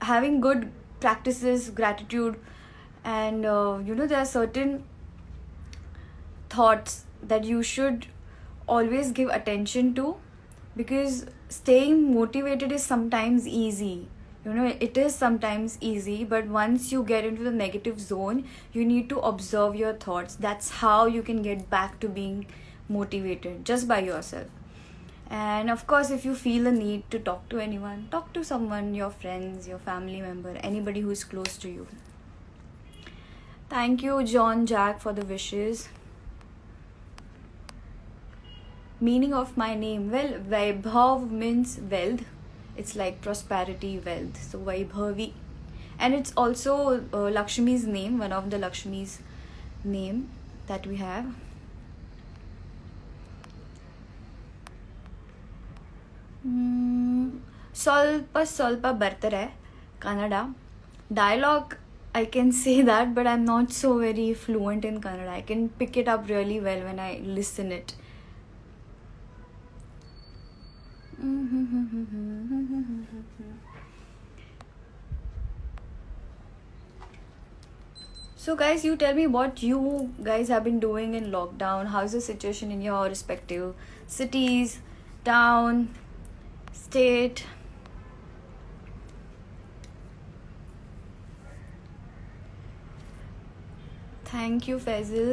having good practices, gratitude, and there are certain thoughts that you should always give attention to, because staying motivated is sometimes easy. It is sometimes easy, but once you get into the negative zone, you need to observe your thoughts. That's how you can get back to being motivated, just by yourself. And of course, if you feel the need to talk to anyone, talk to someone, your friends, your family member, anybody who is close to you. Thank you, John Jack, for the wishes. Meaning of my name, well, Vaibhav means wealth. It's like prosperity, wealth. So Vaibhavi. And it's also Lakshmi's name, one of the Lakshmi's name that we have. ಸ್ವಲ್ಪ ಬರ್ತಾರೆ Kannada. Dialogue, I can say that, but I'm not so very fluent in Kannada. I can pick it up really well when I listen it. So guys, you tell me what you guys have been doing in lockdown. How's the situation in your respective cities, town, state? Thank you, Faisal.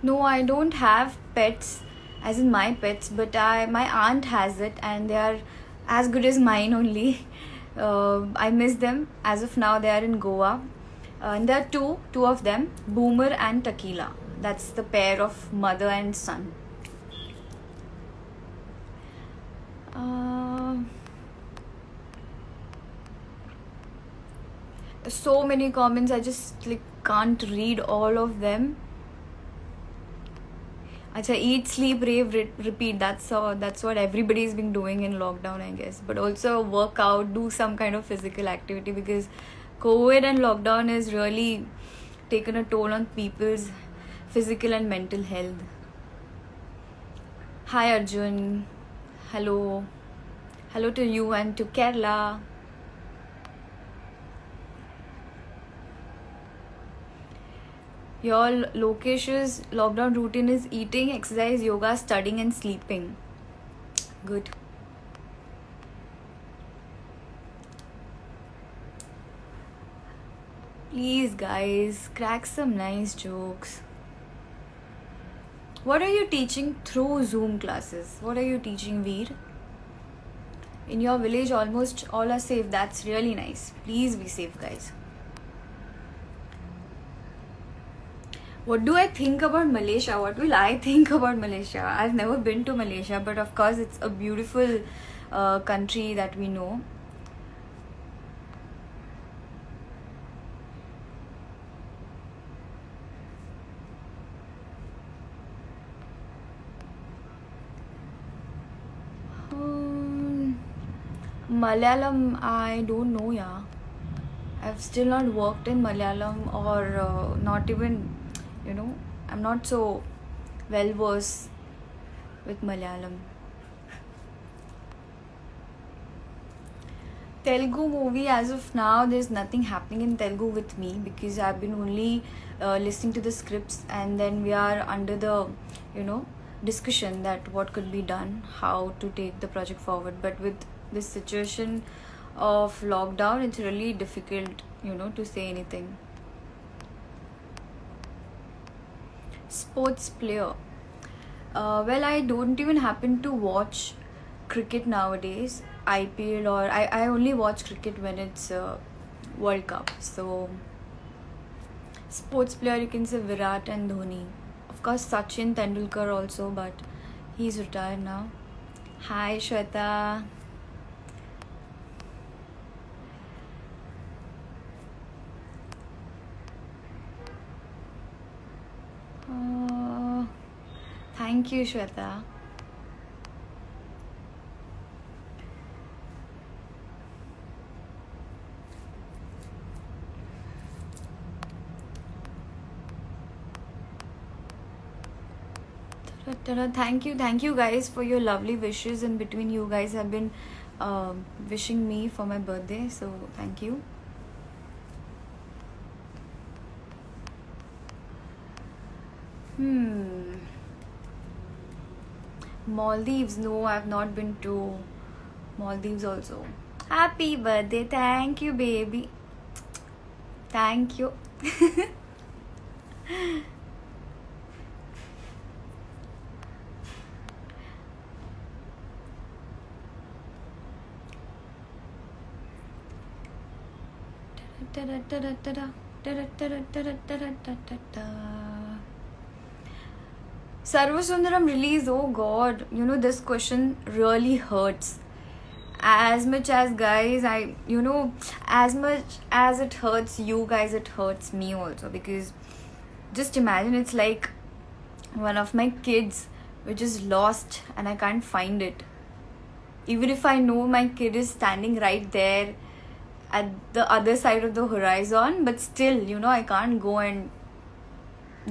No, I don't have pets, as in my pets, but my aunt has it, and they are as good as mine only. I miss them. As of now, they are in Goa. And there are two of them, Boomer and Tequila. That's the pair of mother and son. So many comments, I just can't read all of them. Acha, eat, sleep, rave, repeat. That's what everybody's been doing in lockdown, I guess. But also work out, do some kind of physical activity, because COVID and lockdown has really taken a toll on people's physical and mental health. Hi Arjun. Hello. Hello to you and to Kerala. Your Lokesh's lockdown routine is eating, exercise, yoga, studying and sleeping. Good. Please guys, crack some nice jokes. What are you teaching through Zoom classes? What are you teaching, Veer? In your village, almost all are safe. That's really nice. Please be safe, guys. What do I think about Malaysia? What will I think about Malaysia? I've never been to Malaysia, but of course it's a beautiful country that we know. Malayalam, I don't know, yeah. I've still not worked in Malayalam, or not even, I'm not so well versed with Malayalam. Telugu movie, as of now, there's nothing happening in Telugu with me, because I've been only listening to the scripts, and then we are under the, discussion that what could be done, how to take the project forward. But with this situation of lockdown, it's really difficult, to say anything. Sports player. Well, I don't even happen to watch cricket nowadays, IPL, or I only watch cricket when it's World Cup. So sports player, you can say Virat and Dhoni. Of course, Sachin Tendulkar also, but he's retired now. Hi Shweta. Thank you, Shweta. Thank you guys for your lovely wishes. In between, you guys have been wishing me for my birthday, so thank you. Maldives, no, I've not been to Maldives also. Happy birthday, thank you, baby. Thank you. Sarvasundaram release, oh god, you know, this question really hurts. As much as guys, as much as it hurts you guys, it hurts me also, because just imagine, it's like one of my kids which is lost and I can't find it. Even if I know my kid is standing right there at the other side of the horizon, but still, you know, I can't go and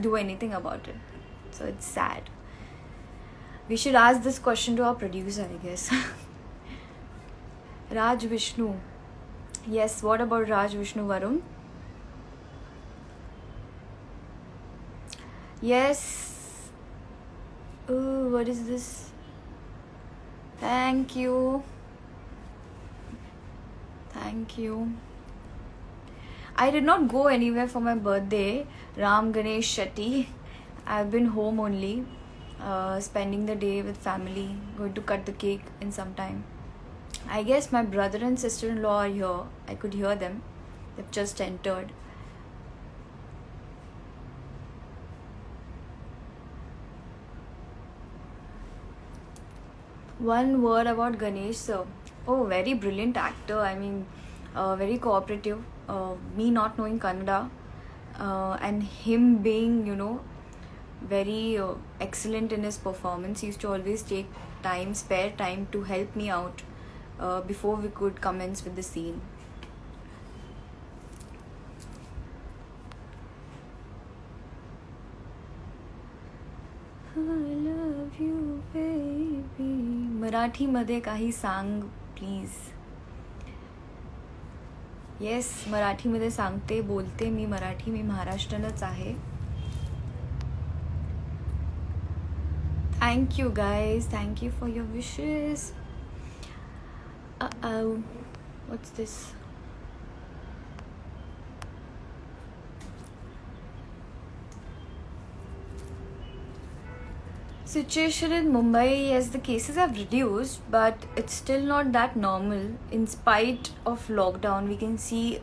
do anything about it. So it's sad. We should ask this question to our producer, I guess. Raj Vishnu. Yes, what about Raj Vishnu, Varun? Yes. Oh, what is this? Thank you. Thank you. I did not go anywhere for my birthday. Ram Ganesh Shetty. I've been home only, spending the day with family, going to cut the cake in some time. I guess my brother and sister-in-law are here. I could hear them. They've just entered. One word about Ganesh sir. Oh, very brilliant actor. I mean, very cooperative. Me not knowing Kannada, and him being, you know, very excellent in his performance. He used to always take time, spare time to help me out before we could commence with the scene. I love you, baby. Marathi मध्ये काही सांग please. Yes, मराठीमध्ये सांगते, बोलते मी मराठी. मी महाराष्ट्रानंच आहे. Thank you guys. Thank you for your wishes. Uh-oh. What's this? Situation in Mumbai, yes, the cases have reduced, but it's still not that normal. In spite of lockdown, we can see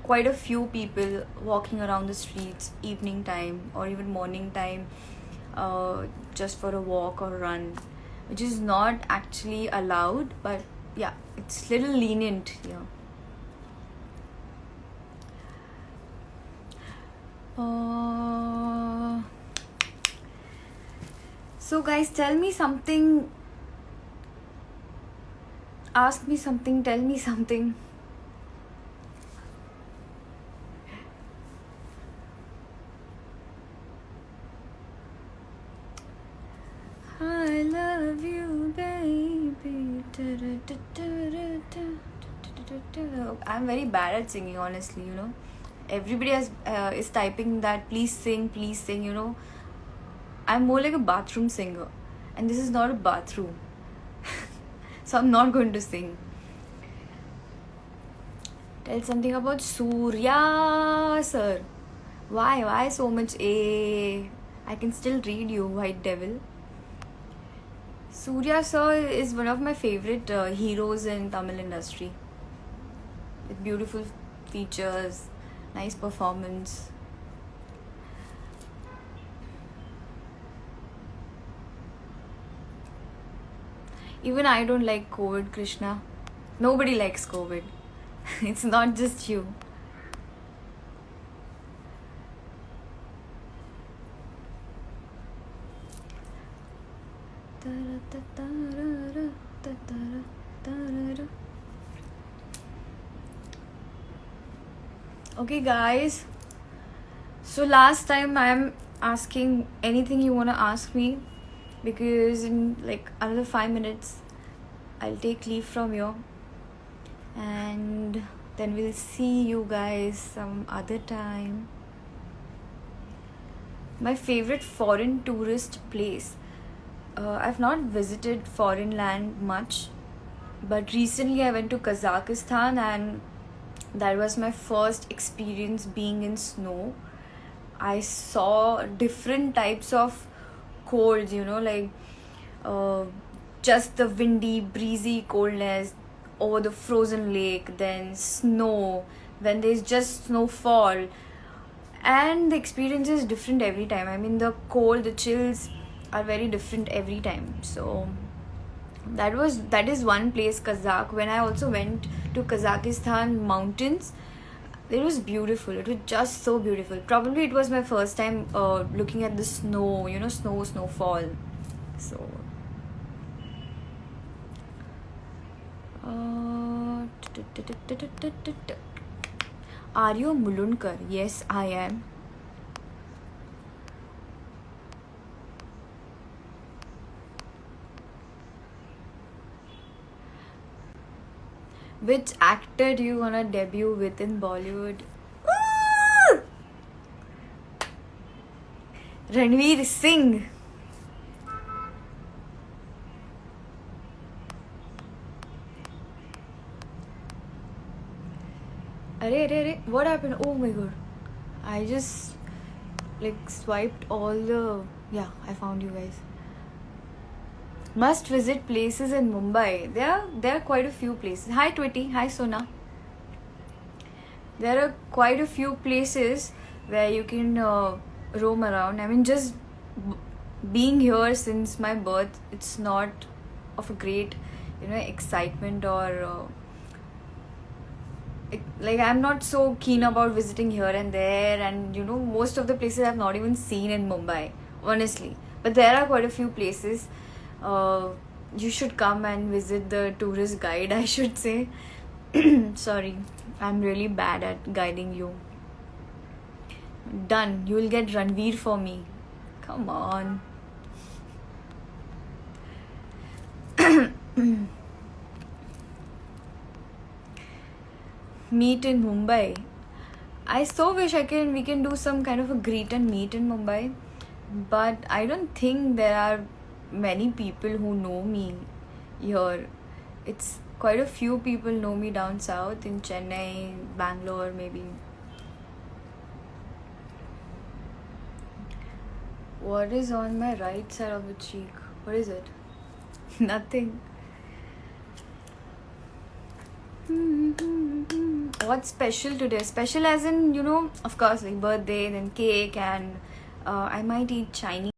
quite a few people walking around the streets evening time or even morning time, just for a walk or run, which is not actually allowed, but yeah, it's little lenient here. So guys, tell me something, ask me something, tell me something. I love you, baby. I'm very bad at singing, honestly, you know. Everybody is typing that please sing, you know. I'm more like a bathroom singer, and this is not a bathroom. So I'm not going to sing. Tell something about Surya sir. Why so much A? I can still read you, white devil. Surya sir is one of my favorite heroes in Tamil industry. With beautiful features, nice performance. Even I don't like COVID, Krishna. Nobody likes COVID. It's not just you. Okay guys, so last time I am asking anything you want to ask me. because in like another 5 minutes I'll take leave from you, and then we'll see you guys some other time. My favorite foreign tourist place. I've not visited foreign land much, but recently I went to Kazakhstan, and that was my first experience being in snow. I saw different types of colds, like uh, just the windy, breezy coldness over the frozen lake, then snow, when there's just snowfall, and the experience is different every time. I mean, the cold, the chills are very different every time. So that is one place, Kazakh. When I also went to Kazakhstan mountains, it was beautiful. It was just so beautiful. Probably it was my first time looking at the snow, snowfall. So are you a Mulunkar? Yes, I am. Which actor do you wanna debut with in Bollywood? Ooh! Ranveer Singh. Arey, what happened? Oh my god. I just swiped all the. Yeah, I found you guys. Must visit places in Mumbai. There are quite a few places. Hi Twitty. Hi Sona. There are quite a few places where you can roam around. I mean, just being here since my birth, it's not of a great, excitement or. I'm not so keen about visiting here and there, and most of the places I've not even seen in Mumbai, honestly. But there are quite a few places. You should come and visit the tourist guide, I should say. Sorry, I'm really bad at guiding you. Done. You will get Ranveer for me. Come on. Meet in Mumbai. I so wish we can do some kind of a greet and meet in Mumbai, but I don't think there are many people who know me here. It's quite a few people know me down south in Chennai, Bangalore, maybe. What is on my right side of the cheek? What is it? Nothing. What's special today? Special as in, of course, like birthday, then cake, and I might eat Chinese.